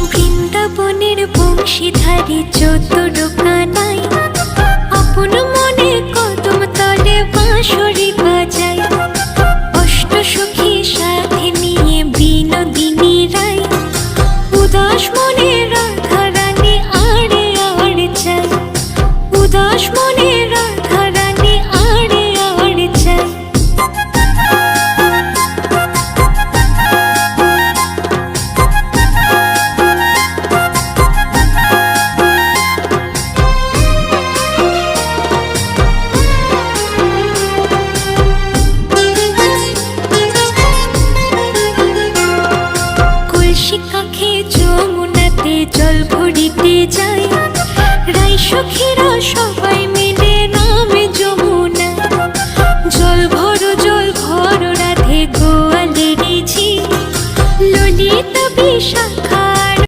বৃন্দাবনের বংশীধারী চতুর কানাই আপন মনে কদম তলে বাঁশরি বাজায়। অষ্ট সখী সাথে নিয়ে বিনোদিনী রায় উদাস মনে রাধা রানী আড়ে আড়ে চায়। উদাস মনে রাধা রানী আড়ে আড়ে চায়। কলসি কাঁখে যমুনাতে জল